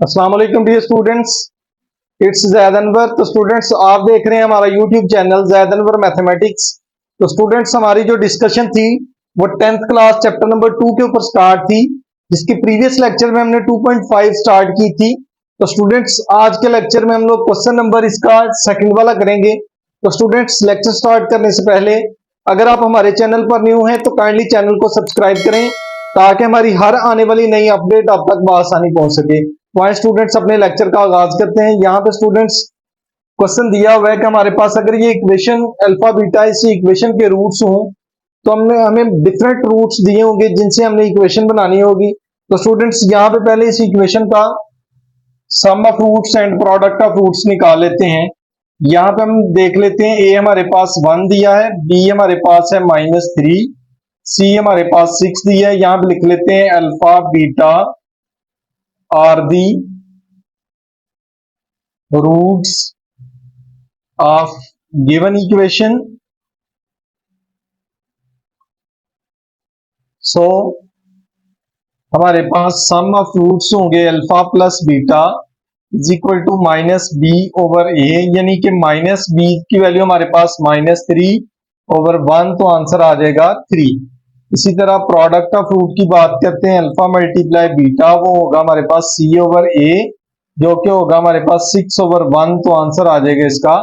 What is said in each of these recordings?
अस्सलाम वालेकुम dear students, it's Zaid Anwar. तो स्टूडेंट्स आप देख रहे हैं हमारा YouTube channel Zaid Anwar mathematics. तो स्टूडेंट्स हमारी जो डिस्कशन थी वो 10th क्लास चैप्टर नंबर 2 के ऊपर स्टार्ट थी, जिसकी प्रीवियस लेक्चर में हमने 2.5 स्टार्ट की थी। तो स्टूडेंट्स आज के लेक्चर में हम लोग क्वेश्चन नंबर इसका सेकंड वाला करेंगे। तो स्टूडेंट्स लेक्चर स्टार्ट करने से पहले अगर आप हमारे चैनल पर न्यू हैं तो काइंडली चैनल को सब्सक्राइब करें ताकि हमारी हर आने वाली नई अपडेट आप तक बआसानी पहुंच सके। वहां स्टूडेंट्स अपने लेक्चर का आगाज करते हैं। यहाँ पे स्टूडेंट्स क्वेश्चन दिया हुआ है कि हमारे पास अगर ये इक्वेशन अल्फा बीटा इसी इक्वेशन के रूट्स हों तो हमें डिफरेंट रूट्स दिए होंगे जिनसे हमने इक्वेशन बनानी होगी। तो स्टूडेंट्स यहाँ पे पहले इस इक्वेशन का sum of roots and product of roots निकाल लेते हैं। यहाँ पे हम देख लेते हैं, ए हमारे पास 1 दिया है, बी हमारे पास है -3, सी हमारे पास 6 दिया है। यहाँ पे लिख लेते हैं alpha beta are the roots of given equation. So हमारे पास सम ऑफ रूट्स होंगे alpha plus beta is equal to -b over a, यानी कि -b की वैल्यू हमारे पास -3 ओवर 1, तो आंसर आ जाएगा 3। इसी तरह प्रोडक्ट ऑफ रूट की बात करते हैं, अल्फा मल्टीप्लाई बीटा वो होगा हमारे पास c ओवर a, जो कि होगा हमारे पास 6 ओवर 1, तो आंसर आ जाएगा इसका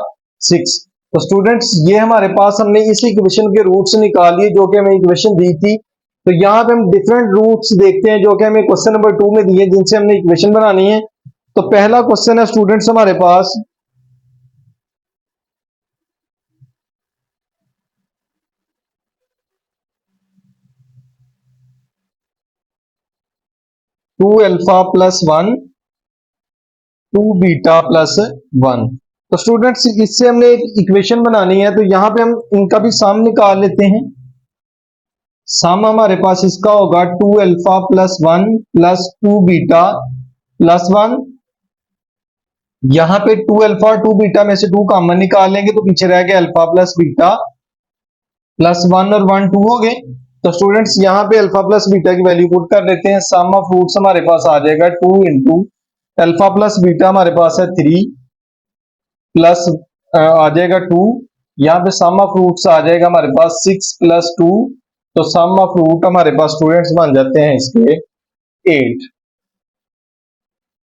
6। तो स्टूडेंट्स ये हमारे पास हमने इस इक्वेशन के रूट्स निकाल लिए जो कि हमें इक्वेशन दी थी। तो यहाँ पे हम डिफरेंट रूट्स देखते हैं जो कि हमें क्वेश्चन नंबर 2 में दिए जिनसे हमने इक्वेशन बनानी है। तो पहला क्वेश्चन है स्टूडेंट्स हमारे पास, two alpha plus 1 2 beta plus 1। तो स्टूडेंट्स इससे हमने एक इक्वेशन बनानी है, तो यहां पे हम इनका भी सम निकाल लेते हैं। सम हमारे पास इसका होगा 2 alpha plus 1 plus 2 beta plus 1। यहां पे 2 अल्फा 2 बीटा में से 2 कॉमन निकाल लेंगे तो पीछे रह गया अल्फा प्लस बीटा प्लस 1 और 1 2 हो गए। तो स्टूडेंट्स यहाँ पे अल्फा प्लस बीटा की वैल्यू पुट कर लेते हैं। सम ऑफ रूट्स हमारे पास आ जाएगा 2 इंटू अल्फा प्लस बीटा हमारे पास है 3 प्लस आ जाएगा 2। यहाँ पे सम ऑफ रूट्स आ जाएगा हमारे पास 6 प्लस 2, तो सम ऑफ रूट हमारे पास स्टूडेंट्स बन जाते हैं इसके 8।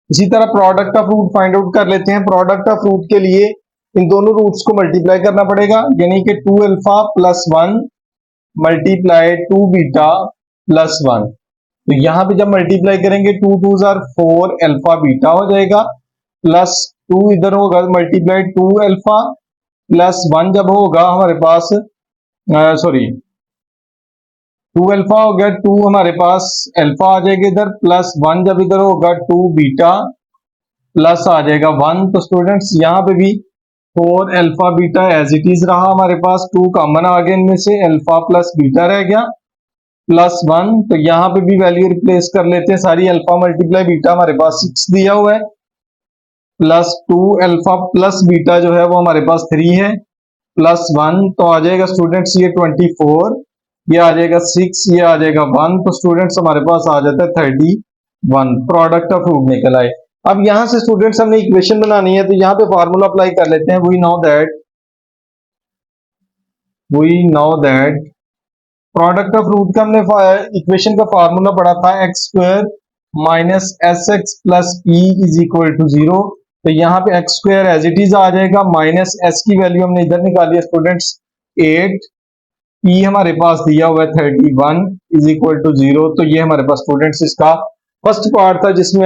इसी तरह product of root find out कर लेते हैं। प्रोडक्ट ऑफ रूट के लिए इन दोनों रूट्स को मल्टीप्लाई करना पड़ेगा, यानी कि 2 alpha plus 1 multiply 2 beta plus 1। तो यहां पे जब मल्टीप्लाई करेंगे 2 2 4 अल्फा बीटा हो जाएगा, प्लस 2 इधर होगा मल्टीप्लाई 2 अल्फा प्लस 1 जब होगा हमारे पास सॉरी 2 अल्फा हो गया, 2 हमारे पास अल्फा आ जाएगा इधर, प्लस 1 जब इधर होगा 2 बीटा प्लस आ जाएगा 1। तो स्टूडेंट्स यहाँ पे भी 4 alpha beta as it is रहा हमारे पास, 2 कॉमन आ गया इनमें से, अल्फा प्लस बीटा रह गया प्लस 1। तो यहाँ पे भी वैल्यू रिप्लेस कर लेते हैं सारी। अल्फा मल्टीप्लाई बीटा हमारे पास 6 दिया हुआ है, प्लस 2 अल्फा प्लस बीटा जो है वो हमारे पास 3 है, प्लस 1, तो आ जाएगा स्टूडेंट्स ये 24, ये आ जाएगा 6, ये आ जाएगा 1। तो स्टूडेंट्स हमारे पास आ जाता है 31। प्रोडक्ट ऑफ रूट निकल आए। अब यहां से स्टूडेंट्स हमने इक्वेशन बनानी है, तो यहाँ पे फार्मूला अप्लाई कर लेते हैं। We know that product of root का हमने इक्वेशन का फार्मूला पढ़ा था x square minus S x plus P is equal to 0। तो यहाँ पे x square as it is आ जाएगा, माइनस एस की वैल्यू हमने इधर निकाली है स्टूडेंट्स 8, पी हमारे पास दिया हुआ है 31 इज इक्वल टू 0। तो ये हमारे पास स्टूडेंट्स इसका फर्स्ट पार्ट था जिसमें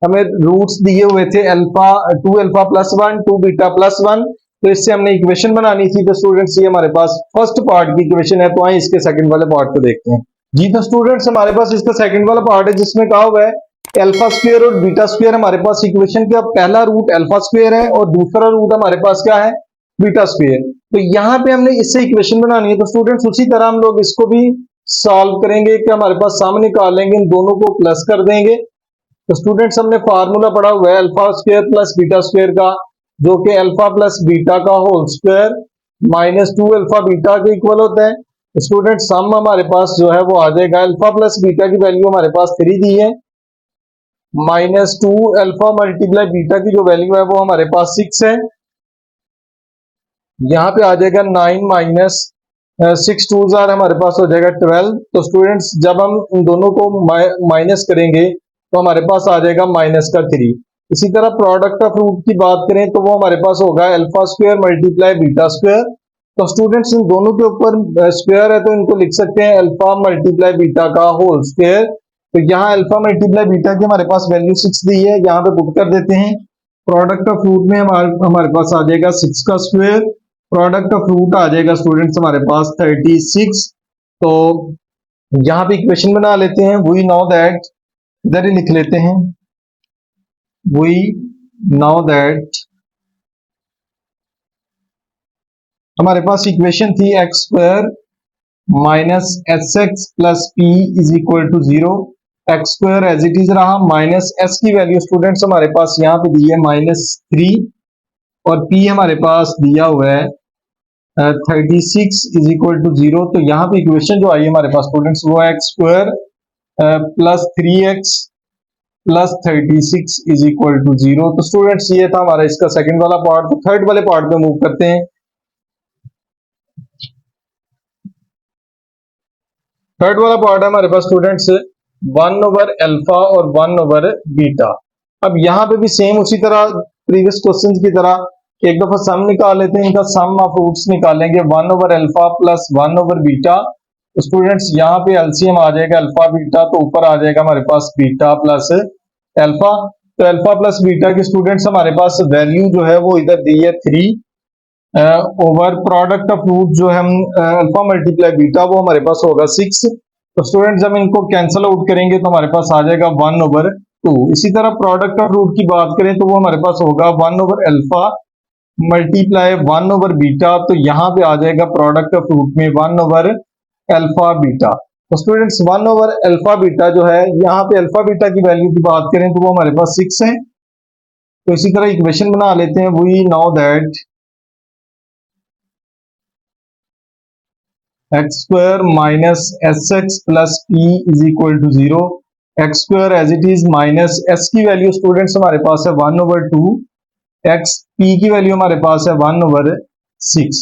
हमें रूट्स दिए हुए थे alpha 2 alpha plus 1 2 beta plus 1। तो इससे हमने इक्वेशन बनानी थी। तो स्टूडेंट्स ये हमारे पास फर्स्ट पार्ट की इक्वेशन है। तो आइए इसके सेकंड वाले पार्ट को देखते हैं। जी तो स्टूडेंट्स हमारे पास इसका सेकंड वाला पार्ट है जिसमें कहा हुआ है अल्फा स्क्वायर और बीटा स्क्वायर। हमारे पास इक्वेशन का पहला रूट अल्फा स्क्वायर है और दूसरा रूट हमारे पास क्या है, बीटा स्क्वायर। तो यहाँ पे हमने इससे इक्वेशन बनानी है। तो स्टूडेंट्स उसी तरह हम लोग इसको भी सॉल्व करेंगे कि हमारे पास सामने निकाल लेंगे, इन दोनों को प्लस कर देंगे। तो स्टूडेंट्स हमने फार्मूला पढ़ा हुआ है alpha square plus beta square का, जो कि अल्फा प्लस बीटा का whole square minus 2 alpha beta के इक्वल होता है। स्टूडेंट सम हमारे पास जो है वो आ जाएगा, अल्फा प्लस बीटा की वैल्यू हमारे पास 3 दी है, -2 अल्फा मल्टीप्लाई बीटा की जो वैल्यू है वो हमारे पास 6 है। यहाँ पे आ जाएगा 9 माइनस 6 टू जार हमारे पास हो जाएगा 12। तो स्टूडेंट्स जब हम इन दोनों को माइनस करेंगे तो हमारे पास आ जाएगा माइनस का 3। इसी तरह प्रोडक्ट ऑफ रूट की बात करें तो वो हमारे पास होगा alpha square multiply beta square. तो स्टूडेंट्स इन दोनों के ऊपर स्क्वायर है तो इनको लिख सकते हैं अल्फा मल्टीप्लाई बीटा का होल स्क्वायर। तो यहाँ अल्फा मल्टीप्लाई बीटा की हमारे पास वैल्यू 6 दी है, यहाँ पे पुट कर देते हैं। प्रोडक्ट ऑफ रूट में हमारे पास आ जाएगा 6 का स्क्वायर, प्रोडक्ट ऑफ रूट आ जाएगा स्टूडेंट्स हमारे पास 36। तो यहाँ पे इक्वेशन बना लेते हैं। वी नो दैट, इधर ही लिख लेते हैं, वी नो दैट हमारे पास इक्वेशन थी X square minus S x plus P is equal to 0। X square as it is रहा, माइनस एस की वैल्यू स्टूडेंट्स हमारे पास यहाँ पे दी है -3 और पी हमारे पास दिया हुआ है 36 इज इक्वल टू 0। तो यहाँ पे इक्वेशन जो आई है हमारे पास स्टूडेंट्स वो है X square plus 3x plus 36 is equal to 0। तो स्टूडेंट्स ये था हमारा इसका सेकंड वाला पार्ट। तो थर्ड वाले पार्ट पे मूव करते हैं। थर्ड वाला पार्ट है हमारे पास स्टूडेंट्स 1 ओवर अल्फा और 1 ओवर बीटा। अब यहाँ पे भी सेम उसी तरह प्रीवियस क्वेश्चन की तरह एक दफा सम निकाल लेते हैं। इनका सम ऑफ रूट्स निकालेंगे 1 over alpha plus 1 over beta. तो स्टूडेंट्स यहाँ पे एलसीएम आ जाएगा अल्फा बीटा, तो ऊपर आ जाएगा हमारे पास बीटा प्लस अल्फा। तो अल्फा प्लस बीटा की स्टूडेंट्स हमारे पास वैल्यू जो है वो इधर दी है 3 ओवर प्रोडक्ट ऑफ रूट जो है हम अल्फा मल्टीप्लाई बीटा वो हमारे पास होगा 6। तो स्टूडेंट जब इनको कैंसिल आउट करेंगे तो हमारे पास आ जाएगा 1 ओवर 2। इसी तरह प्रोडक्ट ऑफ रूट की बात करें तो वो हमारे पास होगा 1 over alpha multiply 1 over beta. तो यहाँ पे आ जाएगा प्रोडक्ट ऑफ रूट में 1 ओवर अल्फा बीटा। तो स्टूडेंट्स 1 ओवर अल्फा बीटा जो है, यहाँ पे अल्फा बीटा की वैल्यू की बात करें तो वो हमारे पास 6 है। तो इसी तरह इक्वेशन बना लेते हैं। We know that x square minus S x plus P is equal to 0। X square as it is minus S की वैल्यू स्टूडेंट्स हमारे पास है 1 ओवर 2, एक्स पी की वैल्यू हमारे पास है 1 ओवर 6।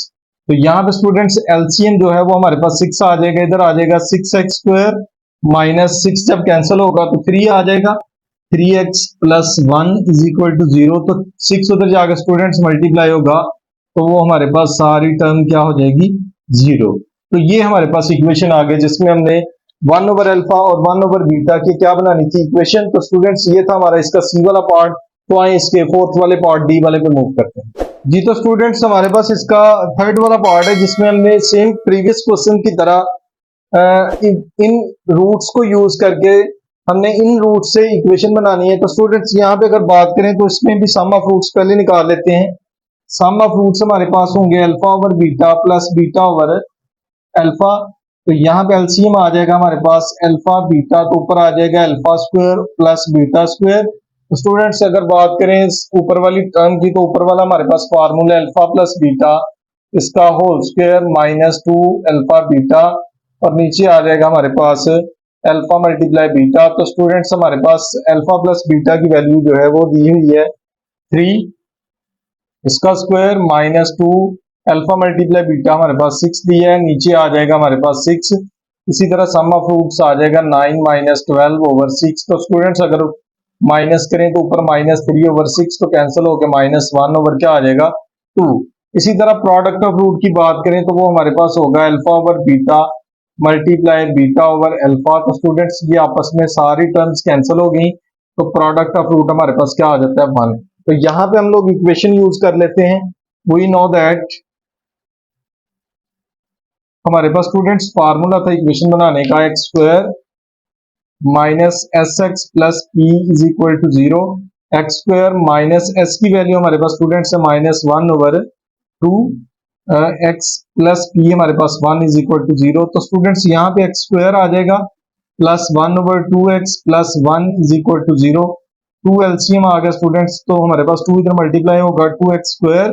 तो यहाँ पे स्टूडेंट्स एलसीएम जो है वो हमारे पास 6 आ जाएगा। इधर आ जाएगा 6x स्क्वायर माइनस 6 जब कैंसिल होगा तो 3 आ जाएगा, 3x plus 1 is equal to 0। तो 6 उधर जाकर स्टूडेंट्स मल्टीप्लाई होगा तो वो हमारे पास सारी टर्म क्या हो जाएगी 0। तो ये हमारे पास इक्वेशन आ गई जिसमें हमने 1 ओवर अल्फा और 1 ओवर बीटा की क्या बनानी थी इक्वेशन। तो स्टूडेंट्स ये था हमारा इसका सी वाला पार्ट। तो आए इसके फोर्थ वाले पार्ट डी वाले पे मूव करते हैं जी। तो स्टूडेंट्स हमारे पास इसका थर्ड वाला पार्ट है जिसमें हमने सेम प्रीवियस क्वेश्चन की तरह इन रूट्स को यूज करके हमने इन रूट से इक्वेशन बनानी है। तो स्टूडेंट्स यहाँ पे अगर बात करें तो इसमें भी सम ऑफ रूट्स पहले निकाल लेते हैं। सम ऑफ रूट्स हमारे पास होंगे alpha over beta plus beta over alpha. तो यहाँ पे एलसीएम आ जाएगा हमारे पास अल्फा बीटा, तो ऊपर आ जाएगा alpha square plus beta square. तो स्टूडेंट्स अगर बात करें ऊपर वाली टर्म की तो ऊपर वाला हमारे पास फार्मूला अल्फा प्लस बीटा इसका होल स्क्वायर -2 अल्फा बीटा, और नीचे आ जाएगा हमारे पास अल्फा मल्टीप्लाई बीटा। तो स्टूडेंट्स हमारे पास अल्फा प्लस बीटा की वैल्यू जो है वो दी हुई है 3, इसका स्क्वायर -2 अल्फा मल्टीप्लाई बीटा हमारे पास 6 दिया है, नीचे आ जाएगा हमारे पास 6। इसी तरह सम ऑफ रूट्स आ जाएगा 9 माइनस 12 ओवर 6। तो स्टूडेंट्स अगर माइनस करें तो ऊपर -3 ओवर 6 तो कैंसिल होकर -1 ओवर क्या आ जाएगा 2। इसी तरह प्रोडक्ट ऑफ रूट की बात करें तो वो हमारे पास होगा alpha over beta multiply beta over alpha. तो स्टूडेंट्स ये आपस में सारी टर्म्स कैंसिल हो गई तो प्रोडक्ट ऑफ रूट हमारे पास क्या आ जाता है 1। तो यहाँ पे हम लोग इक्वेशन यूज कर लेते हैं। वी नो दैट हमारे पास स्टूडेंट्स फार्मूला था इक्वेशन बनाने का X square minus S x plus P is equal to 0। X square minus S की वैल्यू हमारे पास स्टूडेंट्स है -1 ओवर 2, एक्स प्लस पी हमारे पास 1 इज इक्वल टू 0। तो स्टूडेंट्स यहाँ पे एक्स स्क्वायर आ जाएगा plus 1 over 2x plus 1 is equal to 0। 2 LCM आ गया स्टूडेंट्स, तो हमारे पास 2 इधर मल्टीप्लाई होगा 2x स्क्वायर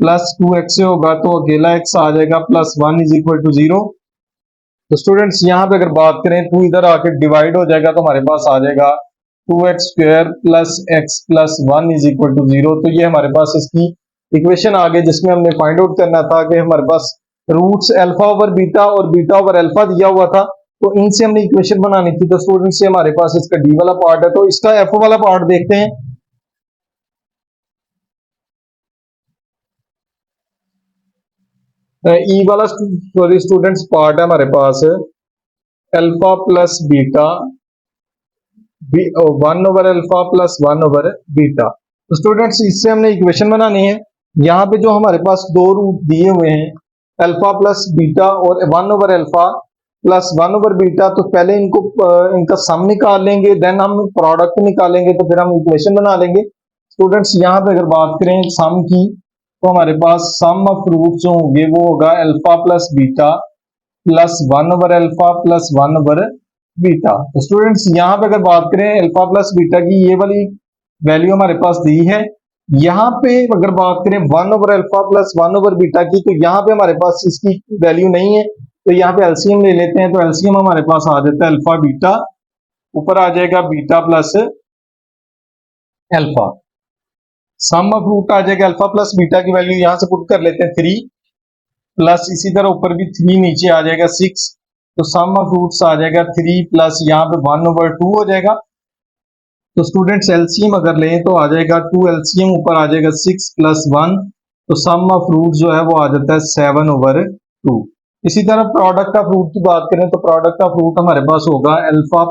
प्लस 2x से होगा तो अकेला x आ जाएगा प्लस 1 इज इक्वल टू 0। तो स्टूडेंट्स यहाँ पे अगर बात करें 2 इधर आके डिवाइड हो जाएगा तो हमारे पास आ जाएगा 2x² plus x plus 1 is equal to 0। तो ये हमारे पास इसकी इक्वेशन आ गई जिसमें हमने फाइंड आउट करना था कि हमारे पास रूट्स अल्फा ओवर बीटा और बीटा ओवर अल्फा दिया हुआ था, तो इनसे हमने इक्वेशन बनानी थी। तो स्टूडेंट से हमारे पास इसका डी वाला पार्ट है, तो इसका एफ वाला पार्ट देखते हैं। ई वाला सॉरी स्टूडेंट्स पार्ट है हमारे पास अल्फा प्लस बीटा 1/अल्फा प्लस 1/बीटा। तो स्टूडेंट्स इससे हमने इक्वेशन बनानी है। यहाँ पे जो हमारे पास दो रूट दिए हुए हैं अल्फा प्लस बीटा और 1/अल्फा प्लस 1/बीटा, तो पहले इनको इनका सम निकाल लेंगे, देन हम प्रोडक्ट निकालेंगे, तो फिर हम इक्वेशन बना लेंगे। स्टूडेंट्स यहाँ पे अगर बात करें सम की, तो हमारे पास सम ऑफ रूट जो होंगे वो होगा अल्फा प्लस बीटा प्लस 1/अल्फा प्लस 1/बीटा। तो स्टूडेंट्स यहाँ पे अगर बात करें अल्फा प्लस बीटा की, ये वाली वैल्यू हमारे पास दी है। यहाँ पे अगर बात करें 1/अल्फा प्लस 1/बीटा की, तो यहाँ पे हमारे पास इसकी वैल्यू नहीं है, तो यहाँ पे एलसीएम ले लेते हैं। तो एलसीएम हमारे पास आ जाता है अल्फा बीटा, ऊपर आ जाएगा beta plus alpha, sum of root आ जाएगा अल्फा प्लस बीटा की वैल्यू यहां से पुट कर लेते हैं 3 प्लस इसी तरह ऊपर भी 3 नीचे आ जाएगा 6, तो सम ऑफ रूट्स आ जाएगा 3 प्लस यहाँ पे 1/2 हो जाएगा। तो स्टूडेंट्स एलसीएम अगर लें तो आ जाएगा 2 एलसीएम, ऊपर आ जाएगा 6 प्लस 1, तो सम ऑफ रूट जो है वो आ जाता है 7/2। इसी तरह प्रोडक्ट ऑफ रूट की बात करें तो प्रोडक्ट ऑफ रूट हमारे पास होगा अल्फा,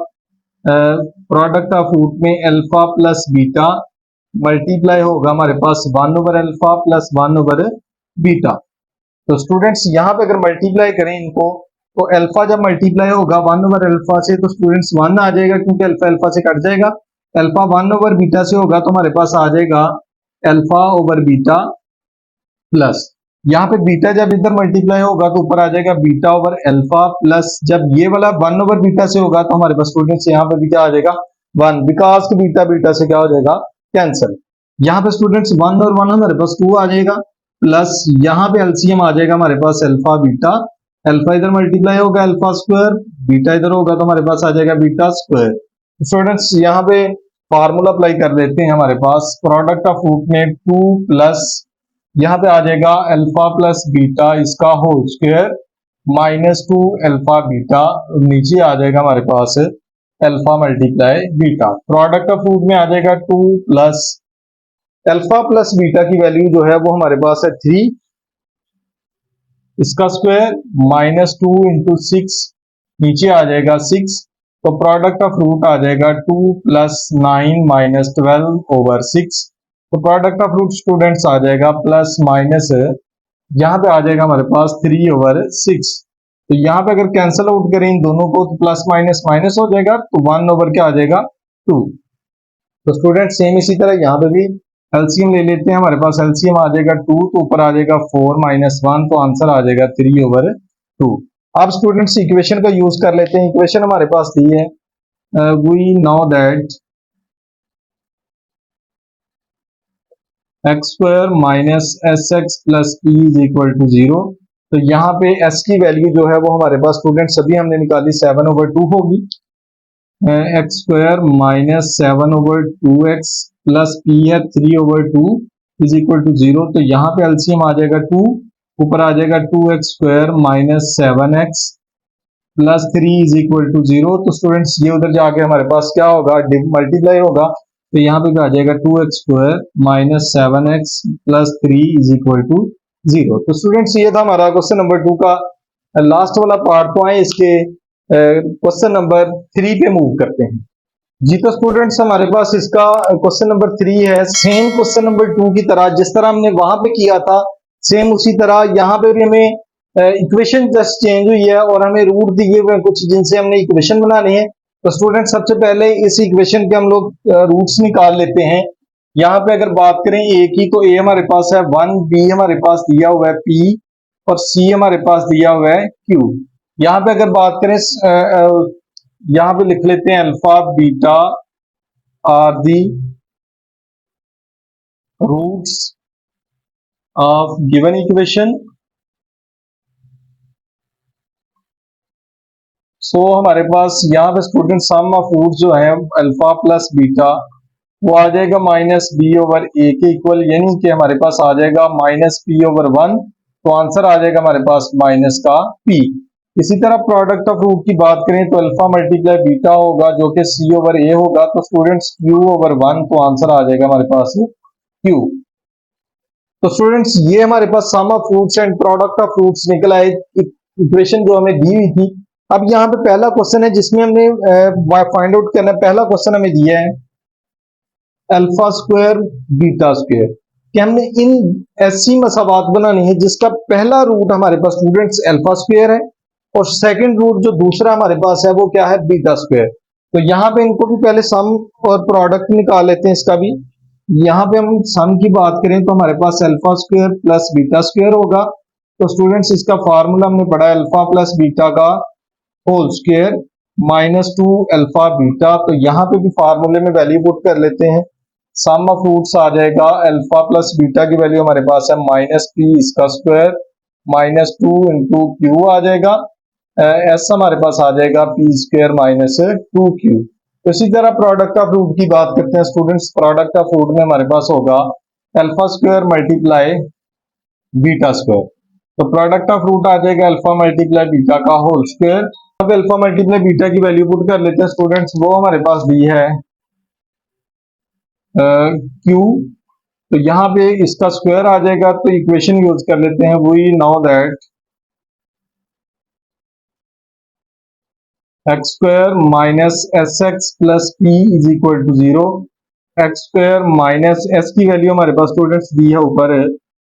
प्रोडक्ट ऑफ रूट में अल्फा प्लस बीटा मल्टीप्लाई होगा हमारे पास 1/अल्फा प्लस 1/बीटा। तो स्टूडेंट्स यहाँ पे अगर मल्टीप्लाई करें इनको, तो अल्फा जब मल्टीप्लाई होगा 1/अल्फा से, तो स्टूडेंट्स 1 आ जाएगा क्योंकि अल्फा अल्फा से कट जाएगा। अल्फा 1/बीटा से होगा तो हमारे पास आ जाएगा अल्फा ओवर बीटा प्लस, यहाँ पे बीटा जब इधर मल्टीप्लाई होगा तो ऊपर आ जाएगा बीटा ओवर अल्फा प्लस, जब ये वाला 1/बीटा से होगा तो हमारे पास स्टूडेंट्स यहाँ पे भी क्या आ जाएगा 1, बिकॉज बीटा बीटा से क्या हो जाएगा कैंसिल। यहाँ पे स्टूडेंट्स 1 और 1 हमारे पास 2 आ जाएगा, प्लस यहाँ पे एलसीएम आ जाएगा हमारे पास अल्फा बीटा, अल्फा इधर मल्टीप्लाई होगा अल्फा स्क्वायर, बीटा इधर होगा तो हमारे पास आ जाएगा बीटा स्क्वायर। स्टूडेंट्स यहाँ पे फार्मूला अप्लाई कर लेते हैं। हमारे पास प्रोडक्ट ऑफ रूट में 2 प्लस यहाँ पे आ जाएगा अल्फा प्लस बीटा इसका होल स्क्वायर -2 अल्फा बीटा, नीचे आ जाएगा हमारे पास alpha multiply beta. Product of root में आ जाएगा 2 प्लस अल्फा प्लस बीटा की वैल्यू जो है वो हमारे पास है 3, इसका स्क्वायर -2 इंटू 6, नीचे आ जाएगा 6, तो प्रोडक्ट ऑफ रूट आ जाएगा 2 प्लस 9 माइनस 12/6। तो प्रोडक्ट ऑफ रूट स्टूडेंट्स आ जाएगा प्लस माइनस, यहाँ पे आ जाएगा हमारे पास 3/6। तो यहाँ पे अगर कैंसिल आउट करें इन दोनों को तो प्लस माइनस माइनस हो जाएगा, तो 1 क्या आ जाएगा 2। तो स्टूडेंट सेम इसी तरह यहाँ पे भी एलसीएम ले लेते हैं। हमारे पास एलसीएम आ जाएगा 2, तो ऊपर आ जाएगा 4 माइनस 1, तो आंसर आ जाएगा 3/2। अब स्टूडेंट्स इक्वेशन का यूज कर लेते हैं। इक्वेशन हमारे पास दी है, we know that x² minus SX plus P is equal to 0। तो यहाँ पे s की वैल्यू जो है वो हमारे पास स्टूडेंट सभी हमने निकाली 7/2 होगी, x² minus 7/2x plus P है 3/2 इज इक्वल टू 0। तो यहाँ पे एलसीएम आ जाएगा 2, ऊपर आ जाएगा 2x² minus 7x plus 3 is equal to 0। तो स्टूडेंट्स ये उधर जाके हमारे पास क्या होगा मल्टीप्लाई होगा, तो यहाँ पे आ जाएगा 2x² minus 7x plus 3 is equal to 0। तो स्टूडेंट्स ये था हमारा क्वेश्चन नंबर 2 का लास्ट वाला पार्ट। तो आए इसके क्वेश्चन नंबर 3 पे मूव करते हैं। जी तो स्टूडेंट्स हमारे पास इसका क्वेश्चन नंबर 3 है, सेम क्वेश्चन नंबर 2 की तरह जिस तरह हमने वहां पे किया था सेम उसी तरह यहाँ पे भी हमें इक्वेशन जस्ट चेंज हुई है और हमें रूट दिए हुए कुछ जिनसे हमने इक्वेशन बनानी है। तो स्टूडेंट सबसे पहले इस इक्वेशन के हम लोग रूट्स निकाल लेते हैं। यहाँ पे अगर बात करें ए की, तो ए हमारे पास है 1, बी हमारे पास दिया हुआ है p और सी हमारे पास दिया हुआ है q। यहाँ पे अगर बात करें यहाँ पे लिख लेते हैं alpha beta are the roots of given equation. So हमारे पास यहाँ पे स्टूडेंट सम ऑफ रूट जो है अल्फा प्लस बीटा वो आ जाएगा माइनस बी ओवर ए के इक्वल, यानी कि हमारे पास आ जाएगा माइनस पी ओवर वन। तो आंसर आ जाएगा हमारे पास माइनस का पी। इसी तरह प्रोडक्ट ऑफ रूट की बात करें तो अल्फा मल्टीप्लाई बीटा होगा जो कि सी ओवर ए होगा, तो स्टूडेंट्स क्यू ओवर वन, तो आंसर आ जाएगा हमारे पास क्यू। तो स्टूडेंट्स ये हमारे पास sum of fruits and product of fruits निकल आए, इक्वेशन जो हमें दी हुई थी। अब यहाँ पे पहला क्वेश्चन है जिसमें हमने फाइंड आउट करना है। पहला क्वेश्चन हमें दिया है अल्फा स्क्वायर बीटा स्क्वायर, कि हमने इन ऐसी मसावात बनानी है जिसका पहला रूट हमारे पास स्टूडेंट्स अल्फा स्क्वायर है और सेकंड रूट जो दूसरा हमारे पास है वो क्या है, बीटा स्क्वायर। तो यहाँ पे इनको भी पहले सम और प्रोडक्ट निकाल लेते हैं इसका भी। यहाँ पे हम सम की बात करें तो हमारे पास alpha square plus beta square होगा। तो स्टूडेंट्स इसका फार्मूला हमने पढ़ा अल्फा प्लस बीटा का whole square minus two alpha beta. तो यहाँ पे भी फार्मूले में वैल्यू पुट कर लेते हैं। सम ऑफ रूट्स आ जाएगा अल्फा प्लस बीटा की वैल्यू हमारे पास है माइनस पी इसका square minus two into Q आ जाएगा, एस हमारे पास आ जाएगा P square minus two Q. तो इसी तरह प्रोडक्ट ऑफ रूट की बात करते हैं स्टूडेंट्स। प्रोडक्ट ऑफ रूट में हमारे पास होगा alpha square multiply beta square. तो प्रोडक्ट ऑफ रूट आ जाएगा अल्फा मल्टीप्लाई बीटा का होल स्क्वायर। अब अल्फा मल्टीप्लाई बीटा की वैल्यू पुट कर लेते हैं स्टूडेंट्स, वो हमारे पास दी है क्यू। तो यहाँ पे इसका स्क्वायर आ जाएगा, तो इक्वेशन यूज कर लेते हैं। We know that x square minus S x plus P is equal to zero. X square minus S की वैल्यू हमारे पास स्टूडेंट्स दी है ऊपर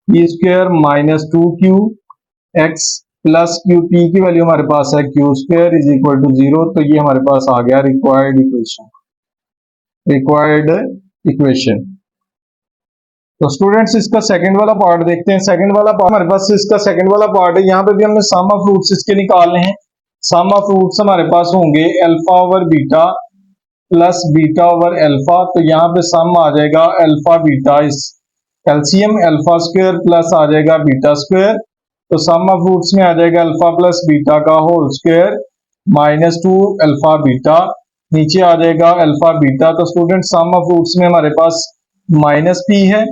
P square minus two Q X plus Q, P की वैल्यू हमारे पास है Q square is equal to zero. तो ये हमारे पास आ गया रिक्वायर्ड इक्वेशन, रिक्वायर्ड इक्वेशन। तो स्टूडेंट्स इसका सेकंड वाला पार्ट देखते हैं। सेकंड वाला पार्ट हमारे पास इसका सेकंड वाला पार्ट है। यहाँ पे भी हमने सम ऑफ रूट्स इसके निकालने हैं। सम ऑफ रूट्स हमारे पास होंगे alpha over beta plus beta over alpha. तो यहाँ पे सम आ जाएगा अल्फा बीटा इस एलसीएम अल्फा स्क्वायर प्लस आ जाएगा बीटा स्क्वायर। तो सम ऑफ रूट्स में आ जाएगा अल्फा प्लस बीटा का whole square minus two alpha beta, नीचे आ जाएगा अल्फा बीटा। तो स्टूडेंट सम ऑफ रूट्स में हमारे पास माइनस पी है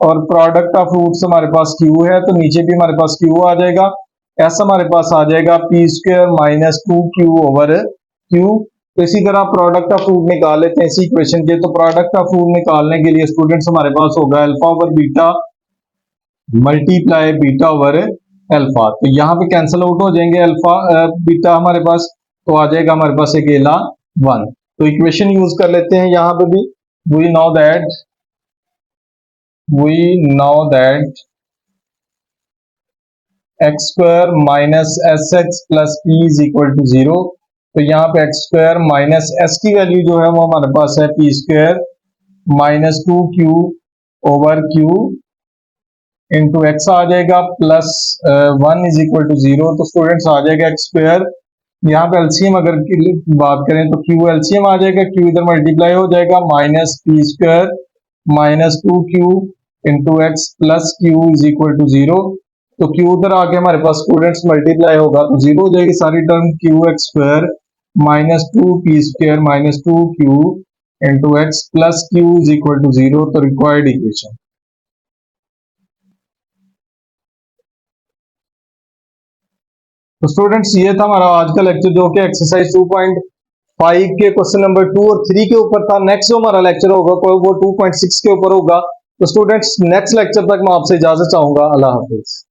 और प्रोडक्ट ऑफ रूट्स हमारे पास क्यू है, तो नीचे भी हमारे पास क्यू आ जाएगा। ऐसा हमारे पास आ जाएगा P square minus two Q over Q. तो इसी तरह प्रोडक्ट ऑफ रूट निकाल लेते हैं इसी इक्वेशन के। तो प्रोडक्ट ऑफ रूट निकालने के लिए स्टूडेंट्स हमारे पास होगा alpha over beta multiply beta over alpha. तो यहाँ पे कैंसिल आउट हो जाएंगे अल्फा बीटा हमारे पास, तो आ जाएगा हमारे पास अकेला वन। तो इक्वेशन यूज कर लेते हैं यहाँ पे भी। We know that x square minus S x plus P is equal to zero. तो यहाँ पे एक्स स्क्वायर माइनस एस की वैल्यू जो है वो हमारे पास है P square minus two Q over Q into x आ जाएगा plus one is equal to zero. तो स्टूडेंट्स आ जाएगा एक्स स्क्वायर, यहाँ पे एलसीएम अगर बात करें तो क्यू एलसीएम आ जाएगा, क्यू इधर मल्टीप्लाई हो जाएगा minus P square minus two Q into X plus Q is equal to zero. तो क्यू उधर आके हमारे पास स्टूडेंट्स मल्टीप्लाई होगा तो जीरो हो जाएगी सारी term, Q X square minus two P square minus two Q into X plus Q is equal to zero. तो रिक्वायर्ड इक्वेशन। तो स्टूडेंट्स ये था हमारा आज का लेक्चर जो कि एक्सरसाइज 2.5 के क्वेश्चन नंबर 2 और 3 के ऊपर था। नेक्स्ट जो हमारा लेक्चर होगा वो 2.6 के ऊपर होगा। तो स्टूडेंट्स नेक्स्ट लेक्चर तक मैं आपसे इजाजत चाहूंगा। अल्लाह हाफिज।